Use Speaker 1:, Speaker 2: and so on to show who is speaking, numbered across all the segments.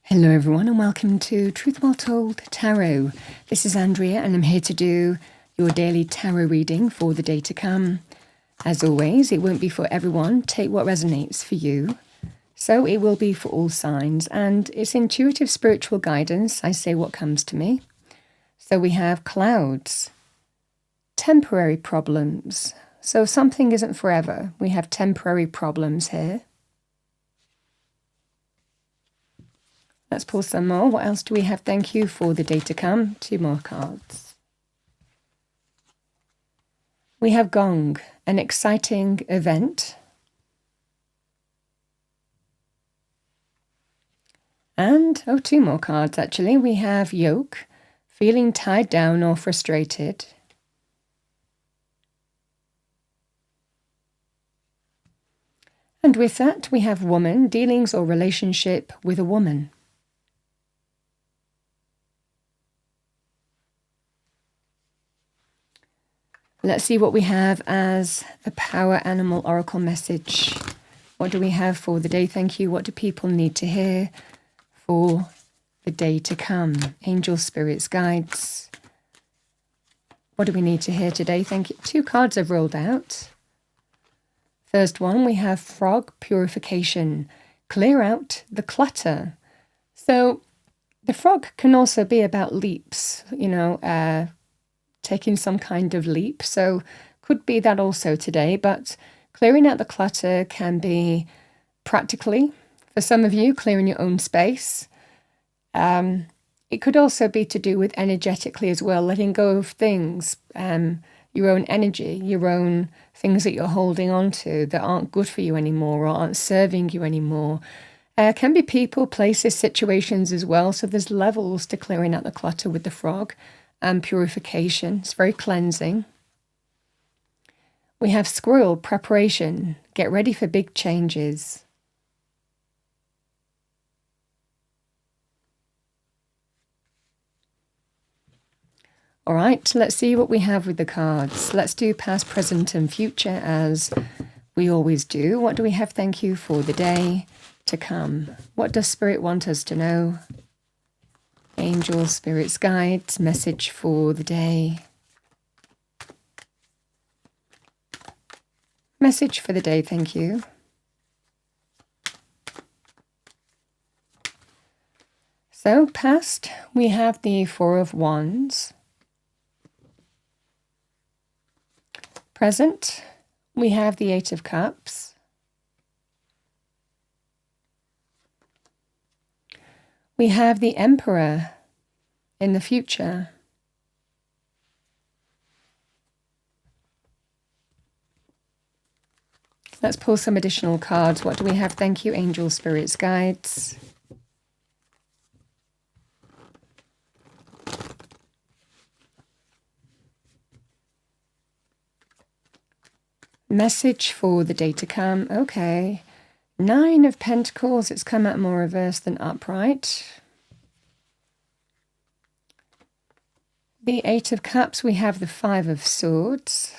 Speaker 1: Hello everyone and welcome to Truth Well Told Tarot. This is Andrea and I'm here to do your daily tarot reading for the day to come. As always, it won't be for everyone. Take what resonates for you. So it will be for all signs, and it's intuitive spiritual guidance. I say what comes to me. So we have clouds, temporary problems. So something isn't forever. We have temporary problems here. Let's pull some more. What else do we have? Thank you for the day to come. 2 more cards. We have Gong, an exciting event. And, 2 more cards actually. We have Yoke, feeling tied down or frustrated. And with that, we have Woman, dealings or relationship with a woman. Let's see what we have as a Power Animal Oracle message. What do we have for the day? Thank you. What do people need to hear for the day to come? Angels, spirits, guides. What do we need to hear today? Thank you. 2 cards have rolled out. First one, we have Frog Purification. Clear out the clutter. So the frog can also be about leaps, taking some kind of leap. So could be that also today, but clearing out the clutter can be practically, for some of you, clearing your own space. It could also be to do with energetically as well, letting go of things, your own energy, your own things that you're holding on to that aren't good for you anymore or aren't serving you anymore. Can be people, places, situations as well. So there's levels to clearing out the clutter with the frog. And purification. It's very cleansing. We have Squirrel, preparation. Get ready for big changes. All right, let's see what we have with the cards. Let's do past, present, and future as we always do. What do we have? Thank you for the day to come. What does Spirit want us to know? Angels, spirits, guides, message for the day. Message for the day, thank you. So, past, we have the 4 of Wands. Present, we have the 8 of Cups. We have the Emperor in the future. Let's pull some additional cards. What do we have? Thank you, angels, spirits, guides. Message for the day to come. Okay. 9 of Pentacles, it's come out more reverse than upright. The 8 of Cups, we have the 5 of Swords.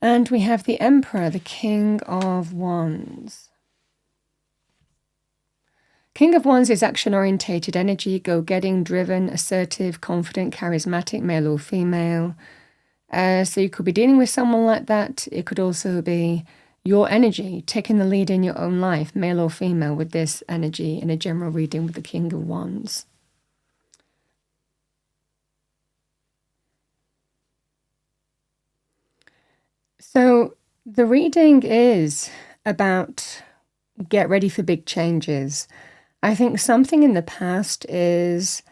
Speaker 1: And we have the Emperor, the King of Wands. King of Wands is action-orientated energy, go-getting, driven, assertive, confident, charismatic, male or female. So you could be dealing with someone like that. It could also be your energy, taking the lead in your own life, male or female, with this energy in a general reading with the King of Wands. So the reading is about get ready for big changes. I think something in the past is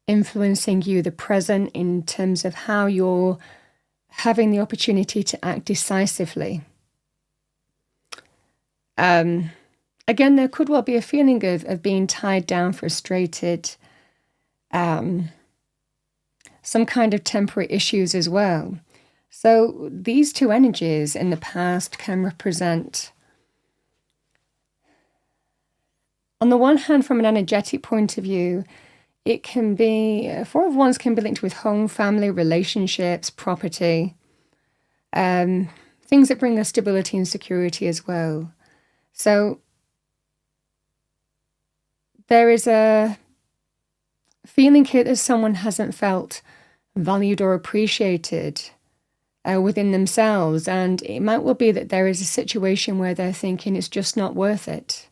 Speaker 1: influencing you, the present, in terms of how you're having the opportunity to act decisively. Again, there could well be a feeling of being tied down, frustrated, some kind of temporary issues as well. So these 2 energies in the past can represent, on the one hand, from an energetic point of view, it can be, 4 of Wands can be linked with home, family, relationships, property, things that bring us stability and security as well. So there is a feeling here that someone hasn't felt valued or appreciated within themselves. And it might well be that there is a situation where they're thinking it's just not worth it.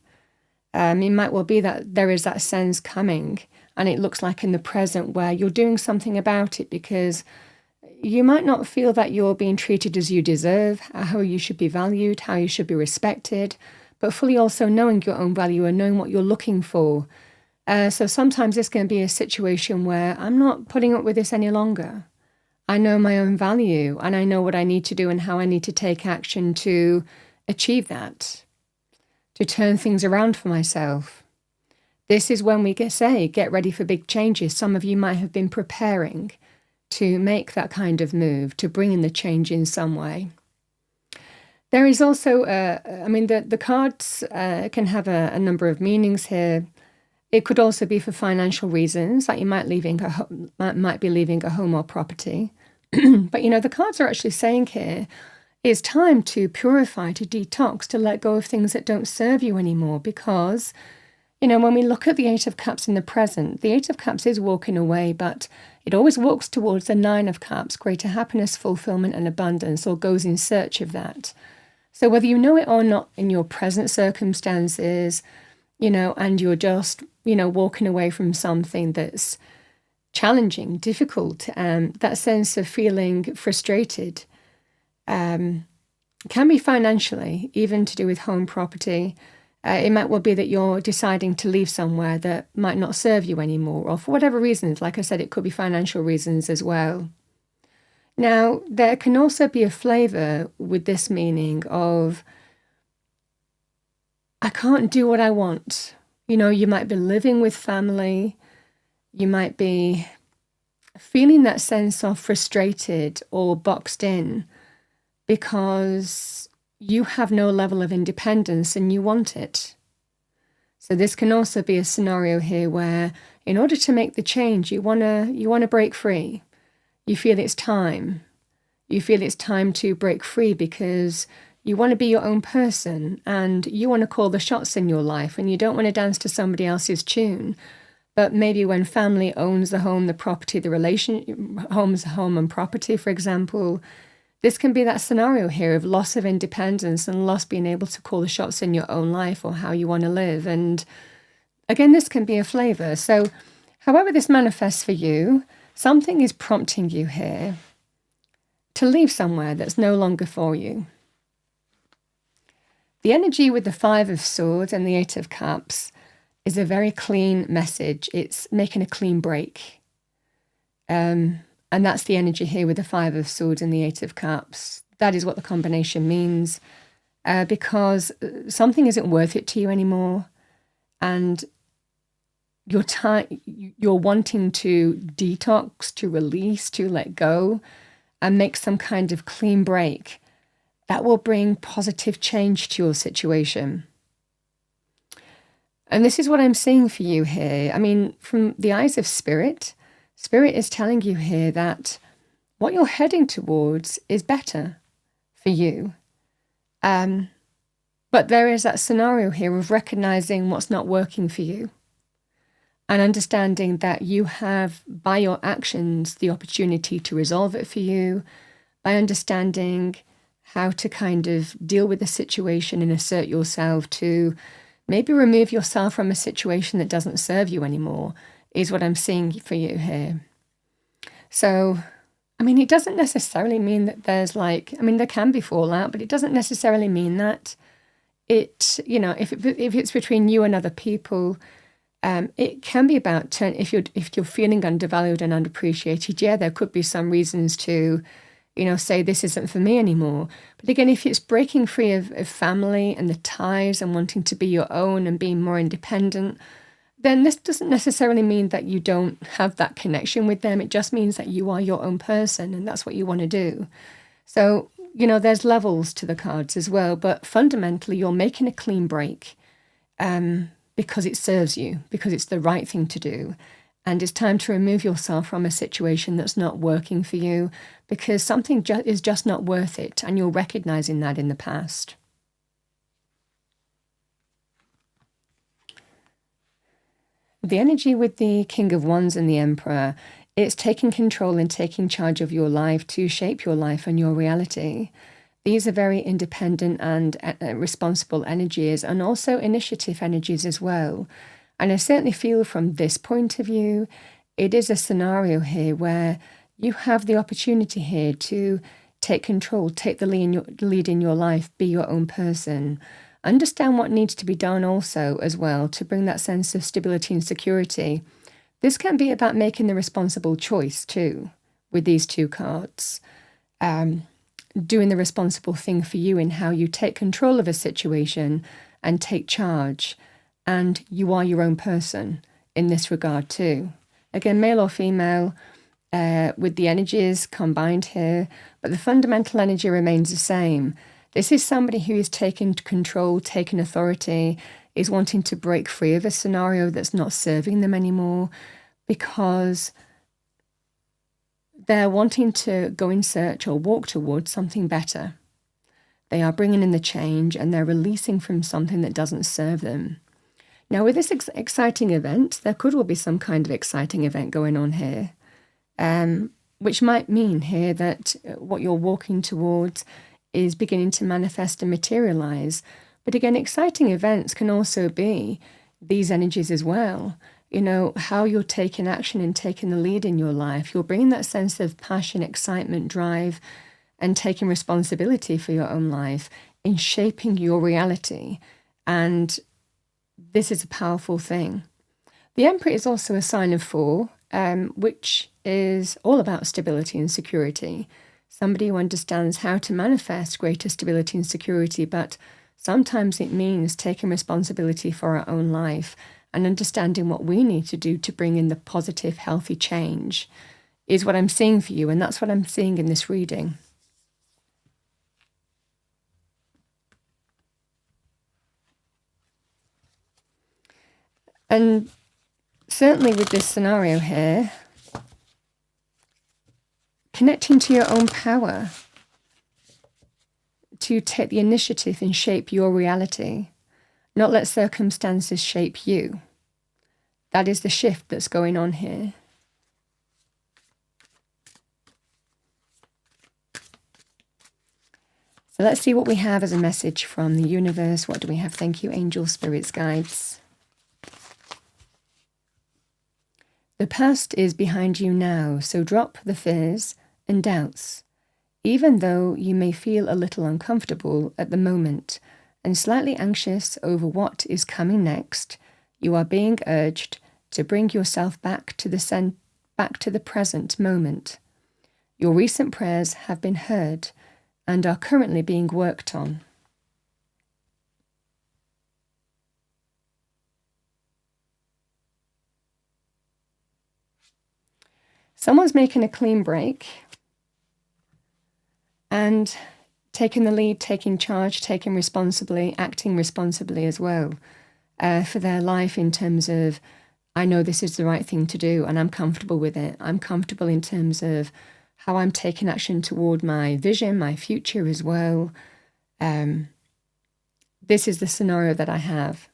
Speaker 1: It might well be that there is that sense coming, and it looks like in the present where you're doing something about it because you might not feel that you're being treated as you deserve, how you should be valued, how you should be respected, but fully also knowing your own value and knowing what you're looking for. So sometimes it's going to be a situation where I'm not putting up with this any longer. I know my own value and I know what I need to do and how I need to take action to achieve that, to turn things around for myself. This is when we get ready for big changes. Some of you might have been preparing to make that kind of move, to bring in the change in some way. There is also, the cards can have a number of meanings here. It could also be for financial reasons, like you might be leaving a home or property. But, the cards are actually saying here, it's time to purify, to detox, to let go of things that don't serve you anymore. Because, when we look at the Eight of Cups in the present, the Eight of Cups is walking away, but it always walks towards the Nine of Cups, greater happiness, fulfillment, and abundance, or goes in search of that. So whether you know it or not in your present circumstances, and you're just, walking away from something that's challenging, difficult, that sense of feeling frustrated can be financially, even to do with home property. It might well be that you're deciding to leave somewhere that might not serve you anymore, or for whatever reasons. Like I said, it could be financial reasons as well. Now, there can also be a flavor with this meaning of, I can't do what I want. You might be living with family. You might be feeling that sense of frustrated or boxed in because you have no level of independence and you want it. So this can also be a scenario here where in order to make the change, you want to break free. You feel it's time. You feel it's time to break free because you want to be your own person and you want to call the shots in your life and you don't want to dance to somebody else's tune. But maybe when family owns the home, the property, the home and property, for example, this can be that scenario here of loss of independence and loss being able to call the shots in your own life or how you want to live. And again, this can be a flavor. So however this manifests for you, something is prompting you here to leave somewhere that's no longer for you. The energy with the Five of Swords and the Eight of Cups is a very clean message. It's making a clean break. And that's the energy here with the Five of Swords and the Eight of Cups. That is what the combination means, because something isn't worth it to you anymore. And you're wanting to detox, to release, to let go, and make some kind of clean break that will bring positive change to your situation. And this is what I'm seeing for you here. From the eyes of Spirit, Spirit is telling you here that what you're heading towards is better for you. But there is that scenario here of recognizing what's not working for you and understanding that you have, by your actions, the opportunity to resolve it for you, by understanding how to kind of deal with the situation and assert yourself to maybe remove yourself from a situation that doesn't serve you anymore, is what I'm seeing for you here. So, it doesn't necessarily mean that there's there can be fallout, but it doesn't necessarily mean that if it's between you and other people, it can be about if you're feeling undervalued and underappreciated. Yeah, there could be some reasons to, say this isn't for me anymore. But again, if it's breaking free of family and the ties and wanting to be your own and being more independent, then this doesn't necessarily mean that you don't have that connection with them. It just means that you are your own person and that's what you want to do. So, there's levels to the cards as well, but fundamentally you're making a clean break because it serves you, because it's the right thing to do. And it's time to remove yourself from a situation that's not working for you because something is just not worth it. And you're recognizing that in the past. the energy with the King of Wands and the Emperor, it's taking control and taking charge of your life to shape your life and your reality. These are very independent and responsible energies, and also initiative energies as well. And I certainly feel from this point of view, it is a scenario here where you have the opportunity here to take control, take the lead in your life, be your own person. Understand what needs to be done also as well to bring that sense of stability and security. This can be about making the responsible choice too, with these two cards. Doing the responsible thing for you in how you take control of a situation and take charge. And you are your own person in this regard too. Again, male or female, with the energies combined here, but the fundamental energy remains the same. This is somebody who is taking control, taking authority, is wanting to break free of a scenario that's not serving them anymore, because they're wanting to go in search or walk towards something better. They are bringing in the change and they're releasing from something that doesn't serve them. Now, with this exciting event, there could well be some kind of exciting event going on here, which might mean here that what you're walking towards is beginning to manifest and materialize. But again, exciting events can also be these energies as well. You know, how you're taking action and taking the lead in your life. You're bringing that sense of passion, excitement, drive, and taking responsibility for your own life in shaping your reality. And this is a powerful thing. The Emperor is also a sign of 4, which is all about stability and security. Somebody who understands how to manifest greater stability and security, but sometimes it means taking responsibility for our own life and understanding what we need to do to bring in the positive, healthy change is what I'm seeing for you. And that's what I'm seeing in this reading. And certainly with this scenario here, connecting to your own power to take the initiative and shape your reality, not let circumstances shape you. That is the shift that's going on here. So let's see what we have as a message from the universe. What do we have? Thank you, angels, spirits, guides. The past is behind you now, so drop the fears and doubts. Even though you may feel a little uncomfortable at the moment and slightly anxious over what is coming next, you are being urged to bring yourself back to the present moment. Your recent prayers have been heard and are currently being worked on. Someone's making a clean break and taking the lead, taking charge, taking responsibly, acting responsibly as well for their life in terms of, I know this is the right thing to do and I'm comfortable with it. I'm comfortable in terms of how I'm taking action toward my vision, my future as well. This is the scenario that I have.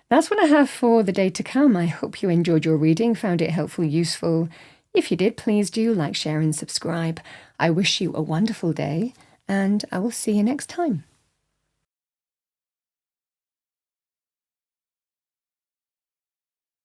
Speaker 1: That's what I have for the day to come. I hope you enjoyed your reading, found it helpful, useful. If you did, please do like, share, and subscribe. I wish you a wonderful day, and I will see you next time.